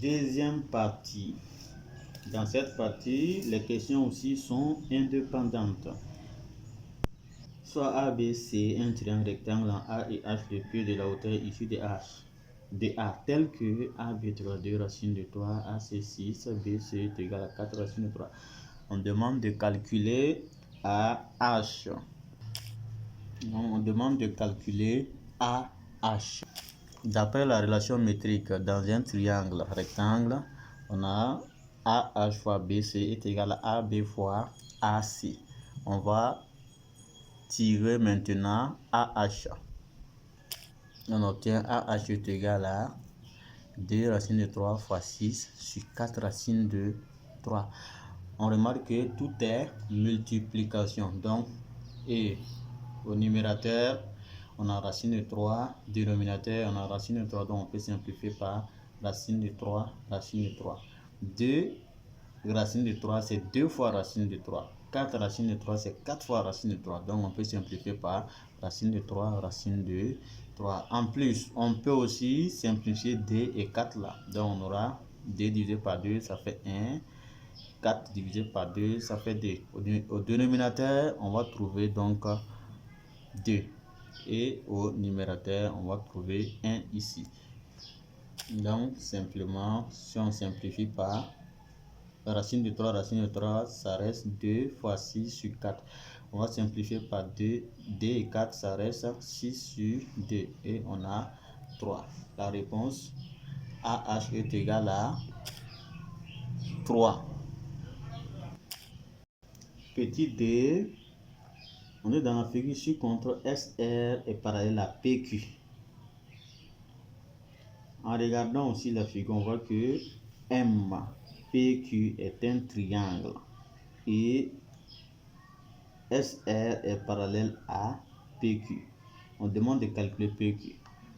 Deuxième partie. Dans cette partie, les questions aussi sont indépendantes. Soit A, B, C, un triangle rectangle en A et H depuis de la hauteur issue de H. De A, tel que A, B, 3, 2 racine de 3, A, C, 6, B, C est égal à 4 racine de 3. On demande de calculer AH. On demande de calculer AH. D'après la relation métrique dans un triangle rectangle, on a AH fois BC est égal à AB fois AC. On va tirer maintenant AH. On obtient AH est égal à 2 racines de 3 fois 6 sur 4 racines de 3. On remarque que tout est multiplication. Donc, et au numérateur, on a racine de 3. Dénominateur, on a racine de 3. Donc, on peut simplifier par racine de 3, racine de 3. 2 racine de 3, c'est 2 fois racine de 3. 4 racine de 3, c'est 4 fois racine de 3. Donc, on peut simplifier par racine de 3, racine de 3. En plus, on peut aussi simplifier 2 et 4 là. Donc, on aura 2 divisé par 2, ça fait 1. 4 divisé par 2, ça fait 2. Au dénominateur, on va trouver donc 2. Et au numérateur, on va trouver 1 ici. Donc, simplement, si on simplifie par racine de 3, ça reste 2 fois 6 sur 4. On va simplifier par 2. 2 et 4, ça reste 6 sur 2. Et on a 3. La réponse AH est égal à 3. Petit d, on est dans la figure ci-contre, SR est parallèle à PQ. En regardant aussi la figure, on voit que MPQ est un triangle et SR est parallèle à PQ. On demande de calculer PQ.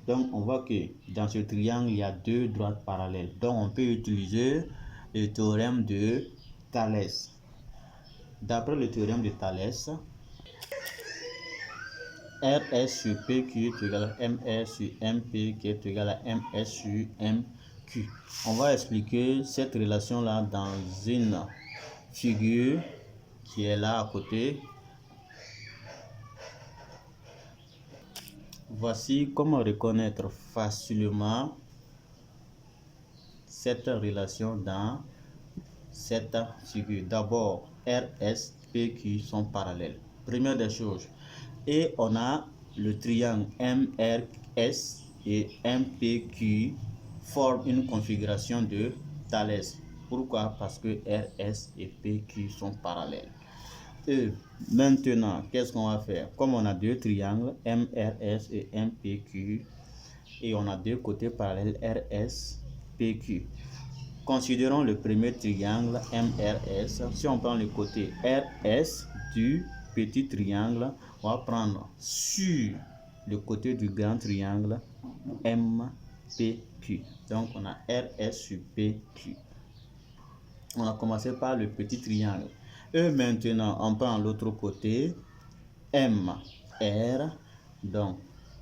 Donc, on voit que dans ce triangle, il y a deux droites parallèles. Donc, on peut utiliser le théorème de Thalès. D'après le théorème de Thalès, RS sur PQ est égal à MR sur MP qui est égal à MS sur MQ. On va expliquer cette relation-là dans une figure qui est là à côté. Voici comment reconnaître facilement cette relation dans cette figure. D'abord, RS, PQ sont parallèles. Première des choses. Et on a le triangle MRS et MPQ forment une configuration de Thalès. Pourquoi? Parce que RS et PQ sont parallèles. Et maintenant, qu'est-ce qu'on va faire? Comme on a deux triangles, MRS et MPQ, et on a deux côtés parallèles, RS, PQ. Considérons le premier triangle MRS. Si on prend le côté RS du petit triangle, on va prendre sur le côté du grand triangle MPQ. Donc on a RS sur PQ. On a commencé par le petit triangle. Et maintenant, on prend l'autre côté MR. Donc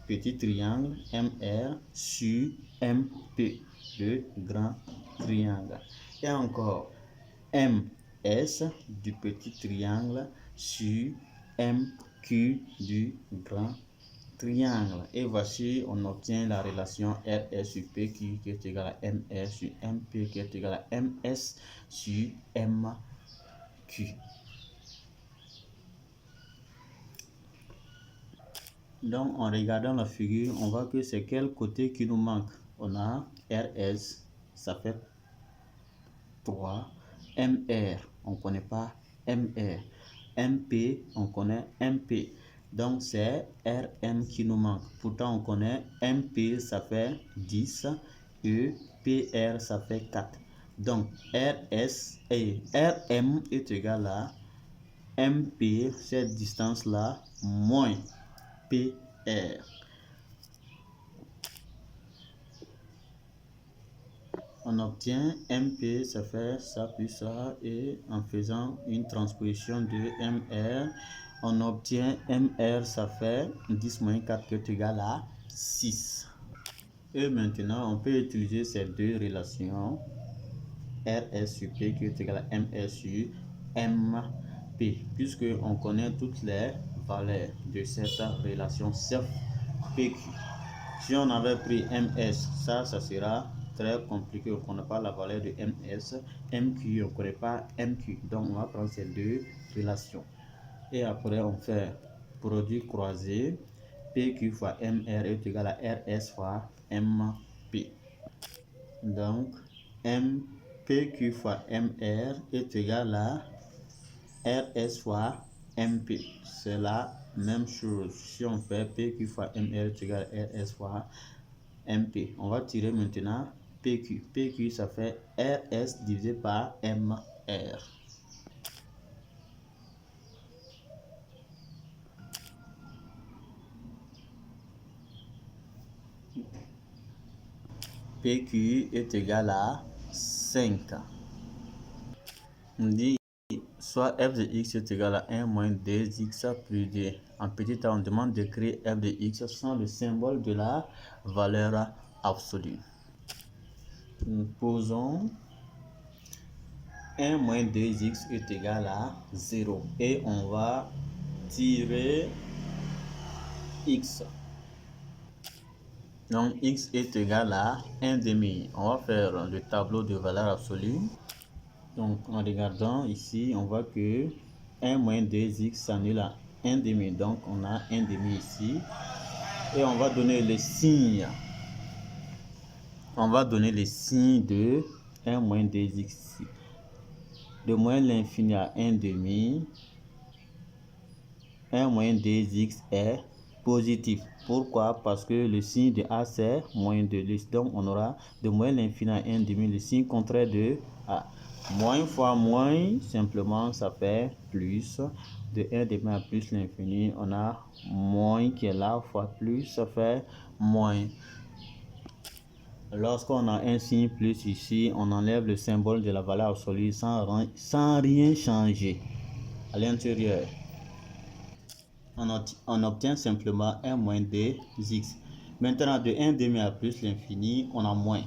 petit triangle MR sur MP, le grand triangle. Et encore MS du petit triangle sur MQ du grand triangle. Et voici, on obtient la relation RS sur PQ qui est égale à MR sur MP qui est égale à MS sur MQ. Donc, en regardant la figure, on voit que c'est quel côté qui nous manque. On a RS, ça fait 3. MR, on ne connaît pas MR. MP, on connaît MP. Donc, c'est RM qui nous manque. Pourtant, on connaît MP, ça fait 10. Et PR, ça fait 4. Donc, RS et RM est égal à MP, cette distance-là, moins PR. On obtient MP, ça fait ça plus ça, et en faisant une transposition de MR, on obtient MR, ça fait 10 moins 4 qui est égal à 6. Et maintenant, on peut utiliser ces deux relations, RS sur P qui est égal à MS sur MP, puisque on connaît toutes les valeurs de cette relation CF PQ. Si on avait pris MS, ça sera très compliqué. On ne connaît pas la valeur de MS. MQ, on ne connaît pas MQ. Donc, on va prendre ces deux relations. Et après, on fait produit croisé. PQ fois MR est égal à RS fois MP. Donc, PQ fois MR est égal à RS fois MP. C'est la même chose. Si on fait PQ fois MR est égal à RS fois MP. On va tirer maintenant PQ. PQ, ça fait RS divisé par MR. PQ est égal à 5. On dit soit f de x est égal à 1 moins 2x plus 2. En petit a, on demande de créer f de x sans le symbole de la valeur absolue. Nous posons 1 moins 2x est égal à 0 et on va tirer x. Donc x est égal à 1 demi. On va faire le tableau de valeur absolue. Donc en regardant ici, on voit que 1 moins 2x s'annule à 1 demi. Donc on a 1 demi ici. Et on va donner le signe. On va donner le signe de 1 moins 2x ici. De moins l'infini à 1 demi. 1 moins 2x est positif. Pourquoi? Parce que le signe de A c'est moins 2. Donc on aura de moins l'infini à 1 demi, le signe contraire de A. Moins fois moins, simplement ça fait plus. De 1 demi à plus l'infini, on a moins qui est là, fois plus, ça fait moins. Lorsqu'on a un signe plus ici, on enlève le symbole de la valeur absolue sans rien changer à l'intérieur. On obtient simplement 1 moins 2x. Maintenant, de 1 demi à plus l'infini, on a moins.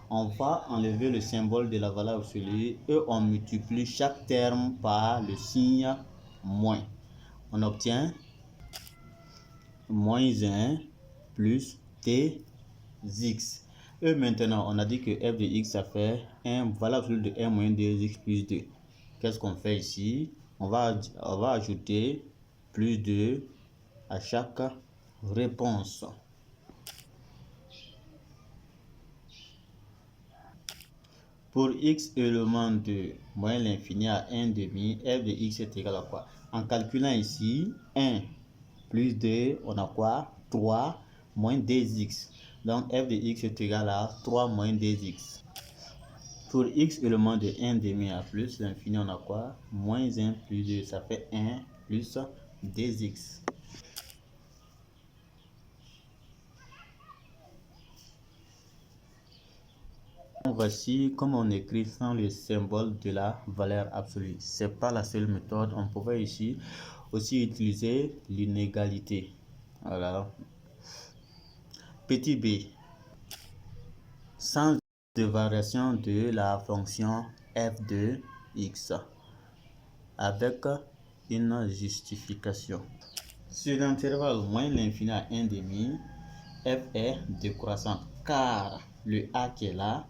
On va enlever le symbole de la valeur absolue et on multiplie chaque terme par le signe moins. On obtient moins 1 plus tx. Et maintenant, on a dit que f de x, ça fait 1, valeur absolue de 1 moins 2x plus 2. Qu'est-ce qu'on fait ici? On va ajouter plus 2 à chaque réponse. Pour x élément de moins l'infini à 1 demi, f de x est égal à quoi? En calculant ici, 1 plus 2, on a quoi? 3 moins 2x. Donc f de x est égal à 3 moins 2x. Pour x élément de 1 demi à plus l'infini, on a quoi? Moins 1 plus 2, ça fait 1 plus 2x. Voici comment on écrit sans le symbole de la valeur absolue. C'est pas la seule méthode. On pouvait ici aussi utiliser l'inégalité. Voilà. Petit b. Sans de variation de la fonction f de x avec une justification. Sur l'intervalle moins l'infini à 1 demi, f est décroissant car le a qui est là,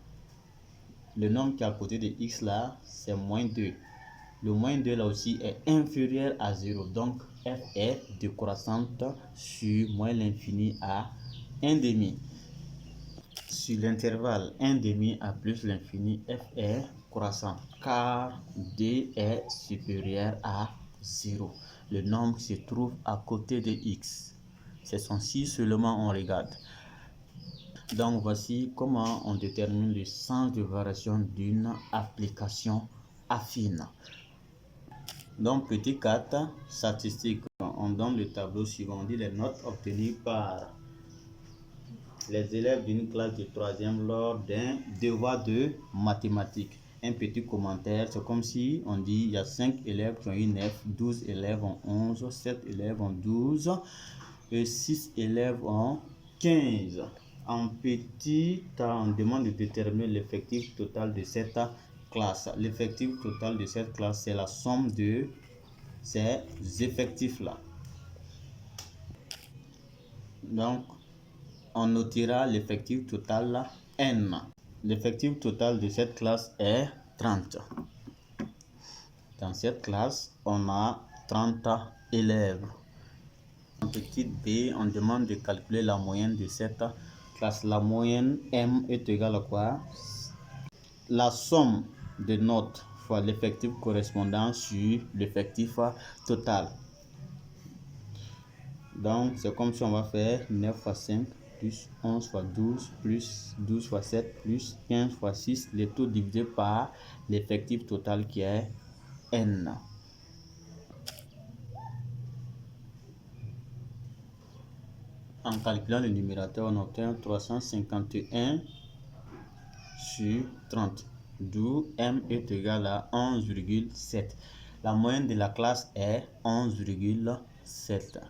le nombre qui est à côté de x là, c'est moins 2. Le moins 2 là aussi est inférieur à 0. Donc, f est décroissante sur moins l'infini à 1 demi. Sur l'intervalle 1 demi à plus l'infini, f est croissante car d est supérieur à 0. Le nombre se trouve à côté de x. C'est son si seulement on regarde. Donc voici comment on détermine le sens de variation d'une application affine. Donc petit 4, statistiques. On donne le tableau suivant. On dit les notes obtenues par les élèves d'une classe de 3e lors d'un devoir de mathématiques. Un petit commentaire, c'est comme si on dit il y a 5 élèves qui ont eu 9, 12 élèves ont 11, 7 élèves ont 12 et 6 élèves ont 15. En petit A, on demande de déterminer l'effectif total de cette classe. L'effectif total de cette classe, c'est la somme de ces effectifs-là. Donc, on notera l'effectif total N. L'effectif total de cette classe est 30. Dans cette classe, on a 30 élèves. En petit b, on demande de calculer la moyenne de cette classe. La moyenne M est égale à quoi? La somme de notes fois l'effectif correspondant sur l'effectif total. Donc, c'est comme si on va faire 9 fois 5 plus 11 fois 12 plus 12 fois 7 plus 15 fois 6, le tout divisé par l'effectif total qui est N. En calculant le numérateur, on obtient 351 sur 30, d'où M est égal à 11,7. La moyenne de la classe est 11,7.